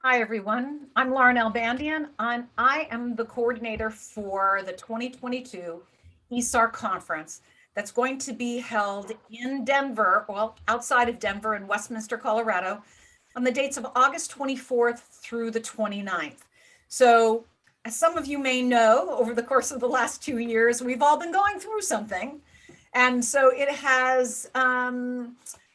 Hi, everyone. I'm Lauren Albandian, and I am the coordinator for the 2022 ISAR conference that's going to be held in Denver, well, outside of Denver in Westminster, Colorado, on the dates of August 24th through the 29th. So, as some of you may know, over the course of the last 2 years, we've all been going through something. And so it has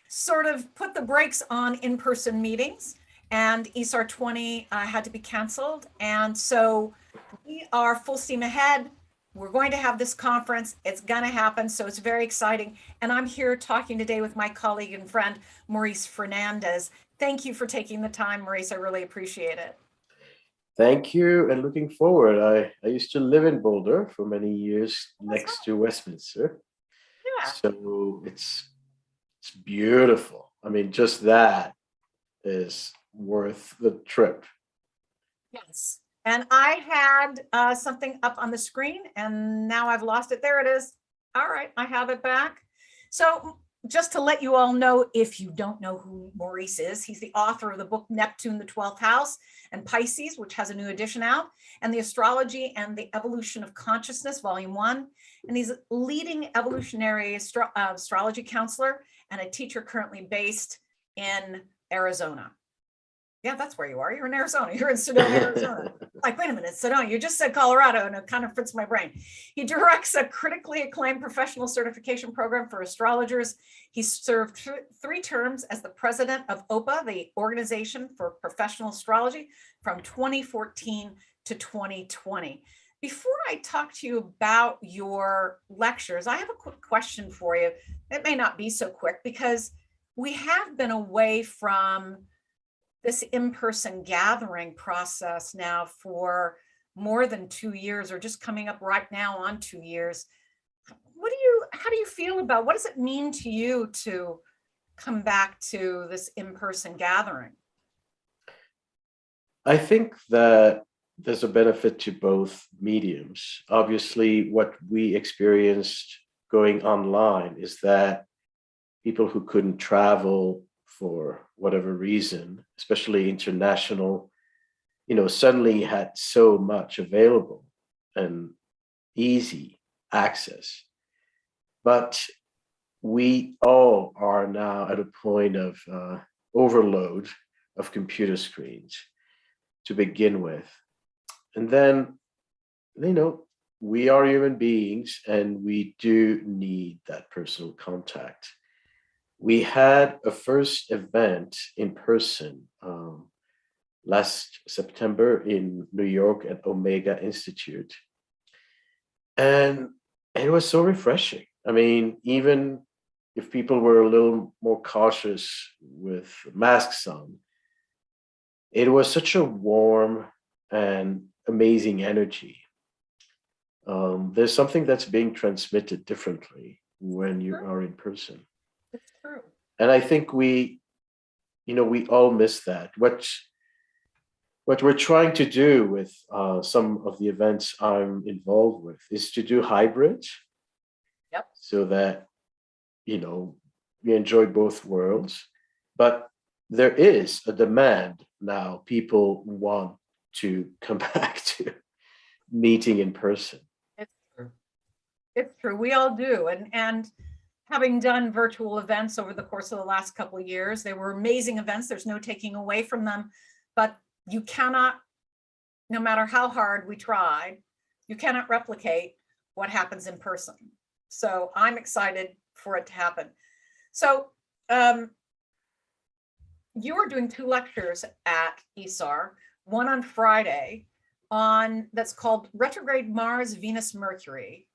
sort of put the brakes on in-person meetings, and ISAR 20 had to be canceled. And so we are full steam ahead. We're going to have this conference. It's going to happen. So it's very exciting. And I'm here talking today with my colleague and friend, Maurice Fernandez. Thank you for taking the time, Maurice. I really appreciate it. Thank you, and looking forward. I used to live in Boulder for many years That's next right. to Westminster. Yeah. So it's beautiful. I mean, just that is worth the trip. Yes. And I had something up on the screen and now I've lost it. There it is. All right, I have it back. So just to let you all know, if you don't know who Maurice is, he's the author of the book Neptune, the 12th House, and Pisces, which has a new edition out, and the Astrology and the Evolution of Consciousness, Volume 1. And he's a leading evolutionary astrology counselor and a teacher currently based in Arizona. Yeah, that's where you are. You're in Arizona. You're in Sedona, Arizona. Like, wait a minute, Sedona. You just said Colorado, and it kind of fits my brain. He directs a critically acclaimed professional certification program for astrologers. He served 3 terms as the president of OPA, the Organization for Professional Astrology, from 2014 to 2020. Before I talk to you about your lectures, I have a quick question for you. It may not be so quick because we have been away from this in-person gathering process now for more than 2 years, or just coming up right now on 2 years. How do you feel about, what does it mean to you to come back to this in-person gathering? I think that there's a benefit to both mediums. Obviously, what we experienced going online is that people who couldn't travel for whatever reason, especially international, suddenly had so much available and easy access. But we all are now at a point of overload of computer screens to begin with. And then, you know, we are human beings and we do need that personal contact. We had a first event in person last September in New York at Omega Institute. And it was so refreshing. I mean, even if people were a little more cautious with masks on, it was such a warm and amazing energy. There's something that's being transmitted differently when you True. are in person. It's true. And I think we all miss that. What we're trying to do with some of the events I'm involved with is to do hybrids Yep. so that you know we enjoy both worlds. But there is a demand now. People want to come back to meeting in person. It's true. It's true. We all do. And having done virtual events over the course of the last couple of years, they were amazing events. There's no taking away from them, but you cannot, no matter how hard we tried, you cannot replicate what happens in person. So I'm excited for it to happen. So um, you are doing 2 lectures at ISAR, one on Friday on that's called Retrograde Mars, Venus, Mercury,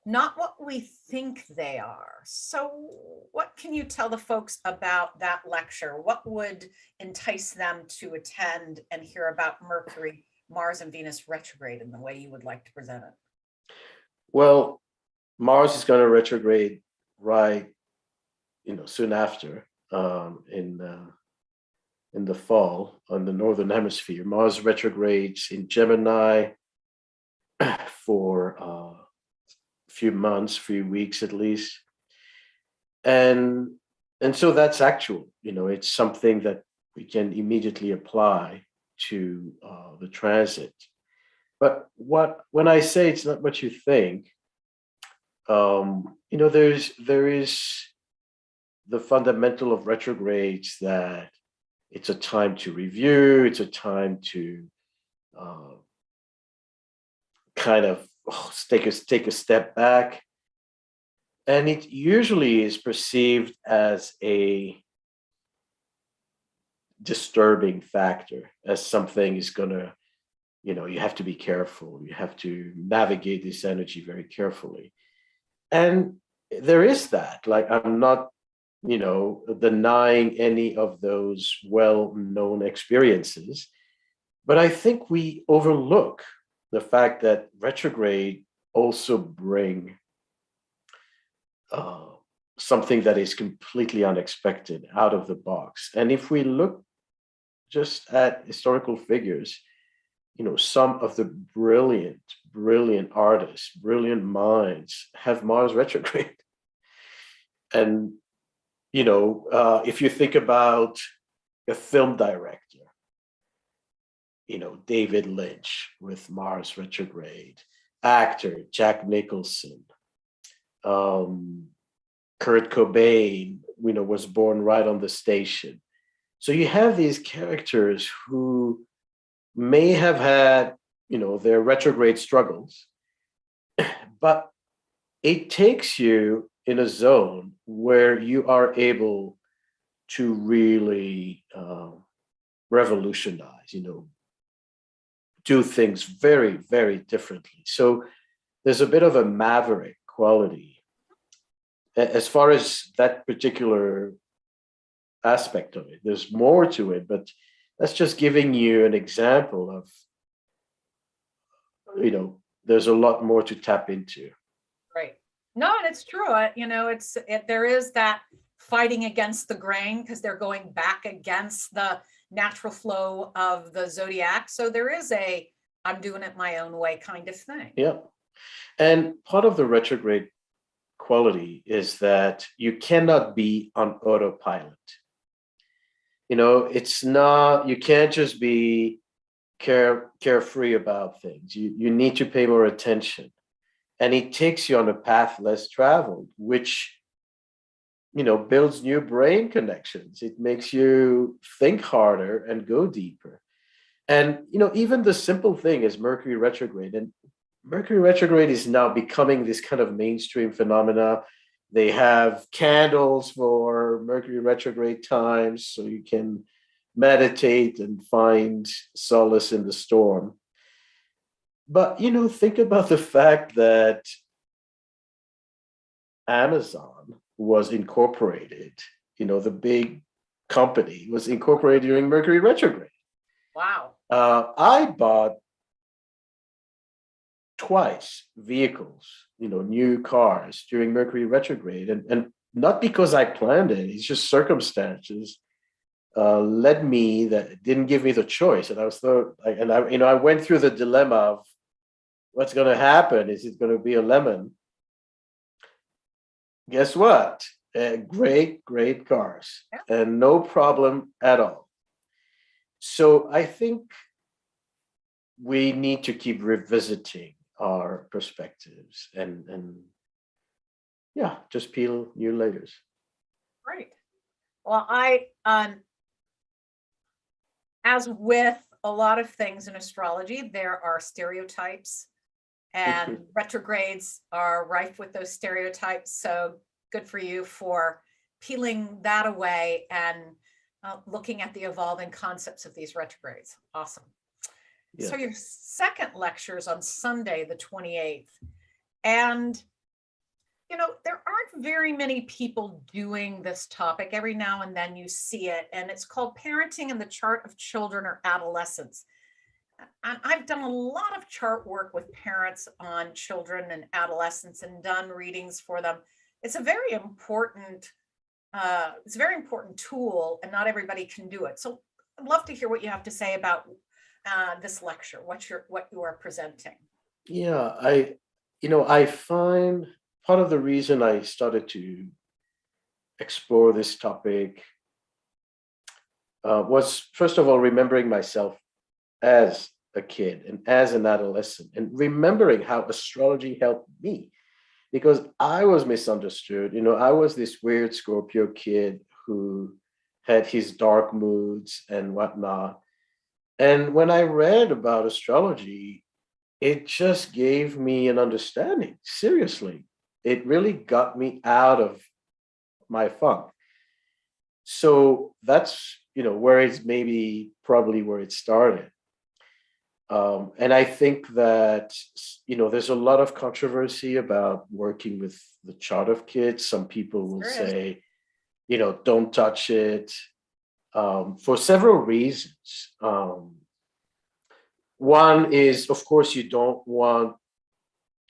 not what we think they are. So what can you tell the folks about that lecture? What would entice them to attend and hear about Mercury, Mars, and Venus retrograde in the way you would like to present it? Well, Mars is going to retrograde right, soon after in the fall on the northern hemisphere. Mars retrogrades in Gemini for a few months, few weeks at least, and and so that's actual. It's something that we can immediately apply. to the transit. But when I say it's not what you think, there is the fundamental of retrogrades that it's a time to review, it's a time to uh, kind of take a step back, and it usually is perceived as a disturbing factor, as something is gonna, you have to be careful, you have to navigate this energy very carefully. And there is that, like, I'm not, denying any of those well-known experiences, but I think we overlook the fact that retrograde also bring uh, something that is completely unexpected, out of the box. And if we look just at historical figures, some of the brilliant artists, brilliant minds have Mars retrograde. And, if you think about a film director, David Lynch with Mars retrograde, actor Jack Nicholson, um, Kurt Cobain, was born right on the station. So you have these characters who may have had, their retrograde struggles, but it takes you in a zone where you are able to really revolutionize, do things very, very differently. So there's a bit of a maverick quality as far as that particular aspect of it. There's more to it, but that's just giving you an example of, there's a lot more to tap into. Right. No, and it's true. There is that fighting against the grain because they're going back against the natural flow of the zodiac. So there is I'm doing it my own way kind of thing. Yeah. And part of the retrograde quality is that you cannot be on autopilot. It's not, you can't just be carefree about things. You need to pay more attention. And it takes you on a path less traveled, which, builds new brain connections. It makes you think harder and go deeper. And, even the simple thing is Mercury retrograde. And Mercury retrograde is now becoming this kind of mainstream phenomena. They have candles for Mercury retrograde times, so you can meditate and find solace in the storm. But, think about the fact that Amazon was incorporated, the big company was incorporated during Mercury retrograde. Wow. I bought twice vehicles, new cars during Mercury retrograde, and not because I planned it. It's just circumstances led me, that didn't give me the choice. And I went through the dilemma of what's going to happen. Is it going to be a lemon? Guess what? Great cars, and no problem at all. So I think we need to keep revisiting our perspectives and just peel new layers. Right. Well, as with a lot of things in astrology, there are stereotypes, and retrogrades are rife with those stereotypes. So good for you for peeling that away and looking at the evolving concepts of these retrogrades. Awesome. Yeah. So your second lecture is on Sunday, the 28th. And, there aren't very many people doing this topic. Every now and then you see it, and it's called Parenting in the Chart of Children or Adolescents. And I've done a lot of chart work with parents on children and adolescents and done readings for them. It's a very important tool, and not everybody can do it. So I'd love to hear what you have to say about this lecture, what you are presenting. Yeah, I find part of the reason I started to explore this topic was, first of all, remembering myself as a kid and as an adolescent, and remembering how astrology helped me, because I was misunderstood. I was this weird Scorpio kid who had his dark moods and whatnot. And when I read about astrology, it just gave me an understanding. Seriously, it really got me out of my funk. So that's, where it's maybe probably where it started. And I think that, there's a lot of controversy about working with the chart of kids. Some people will There is. say, don't touch it, for several reasons. One is, of course, you don't want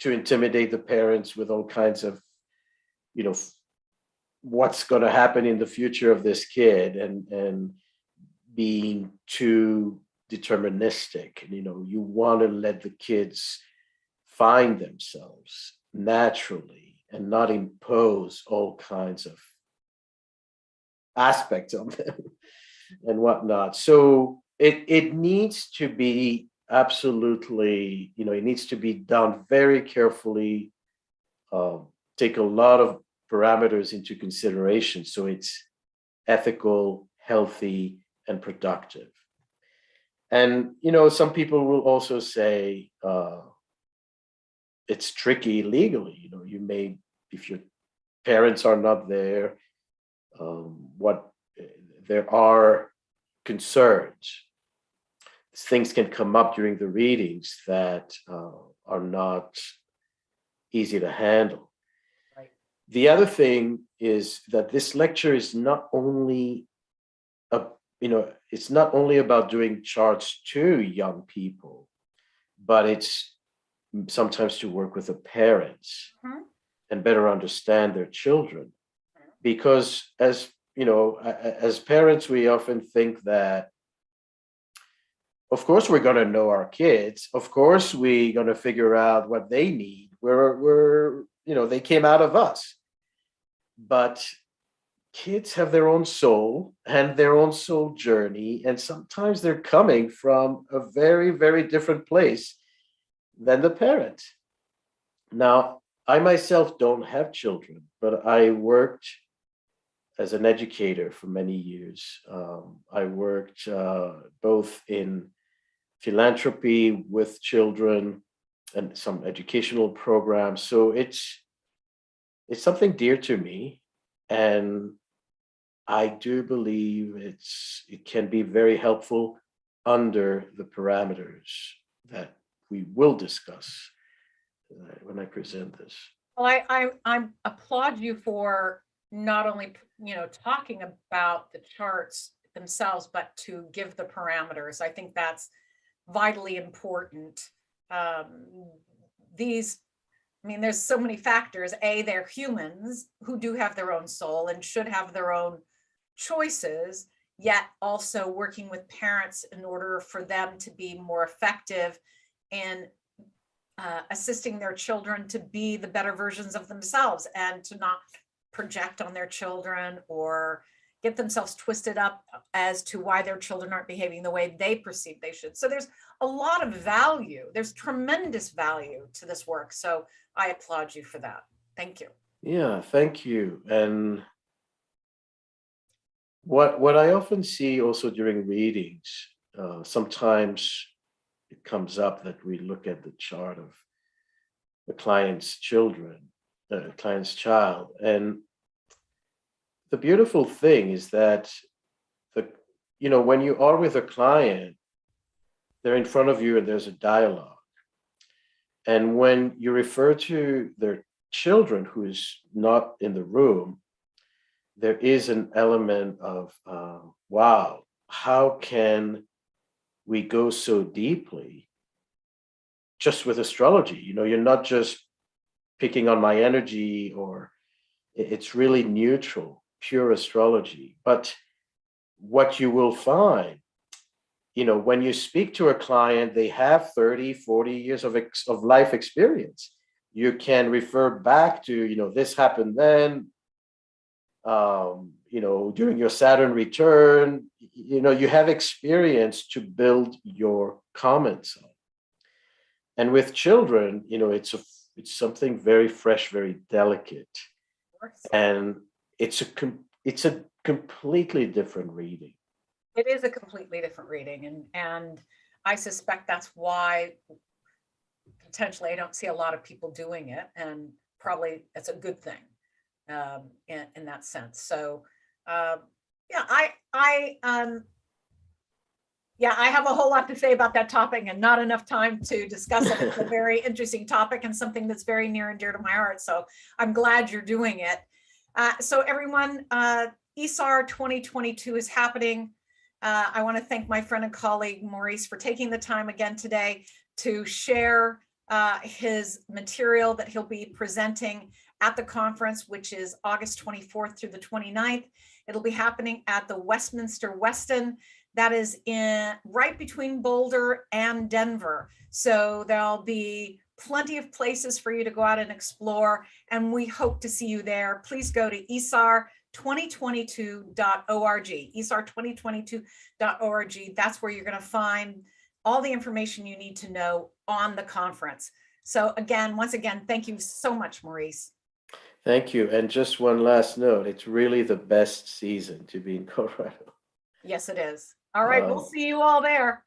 to intimidate the parents with all kinds of, you know, what's going to happen in the future of this kid, and being too deterministic. And, you want to let the kids find themselves naturally and not impose all kinds of aspects of them and whatnot. So it needs to be absolutely, it needs to be done very carefully, take a lot of parameters into consideration so it's ethical, healthy, and productive. And, some people will also say it's tricky legally. You may, if your parents are not there, what there are concerns. Things can come up during the readings that are not easy to handle. Right. The other thing is that this lecture is not only it's not only about doing charts to young people, but it's sometimes to work with the parents and better understand their children. Because as parents, we often think that, of course, we're going to know our kids. Of course, we're going to figure out what they need. They came out of us. But kids have their own soul and their own soul journey. And sometimes they're coming from a very, very different place than the parent. Now, I myself don't have children, but I worked as an educator for many years. I worked both in philanthropy with children and some educational programs. So it's something dear to me, and I do believe it can be very helpful under the parameters that we will discuss when I present this. Well, I applaud you for not only, talking about the charts themselves, but to give the parameters. I think that's vitally important. There's so many factors. They're humans who do have their own soul and should have their own choices, yet also working with parents in order for them to be more effective in assisting their children to be the better versions of themselves and to not project on their children or get themselves twisted up as to why their children aren't behaving the way they perceive they should. So there's a lot of value. There's tremendous value to this work. So I applaud you for that. Thank you. Yeah, thank you. And what I often see also during readings, sometimes it comes up that we look at the chart of the client's client's child. And the beautiful thing is that when you are with a client, they're in front of you and there's a dialogue. And when you refer to their children who is not in the room, there is an element of, wow, how can we go so deeply just with astrology? You're not just picking on my energy, or it's really neutral, pure astrology. But what you will find, when you speak to a client, they have 30, 40 years of life experience. You can refer back to, this happened then, during your Saturn return, you have experience to build your comments on. And with children, it's something very fresh, very delicate, and it's a completely different reading. It is a completely different reading, and I suspect that's why potentially I don't see a lot of people doing it, and probably it's a good thing in that sense. So yeah, I have a whole lot to say about that topic and not enough time to discuss it. It's a very interesting topic and something that's very near and dear to my heart. So I'm glad you're doing it. So everyone, ISAR 2022 is happening. I want to thank my friend and colleague Maurice for taking the time again today to share his material that he'll be presenting at the conference, which is August 24th through the 29th. It'll be happening at the Westminster Westin. That is right between Boulder and Denver. So there'll be plenty of places for you to go out and explore, and we hope to see you there. Please go to isar2022.org, isar2022.org. That's where you're going to find all the information you need to know on the conference. So again, once again, thank you so much, Maurice. Thank you. And just one last note, it's really the best season to be in Colorado. Yes, it is. All right, we'll see you all there.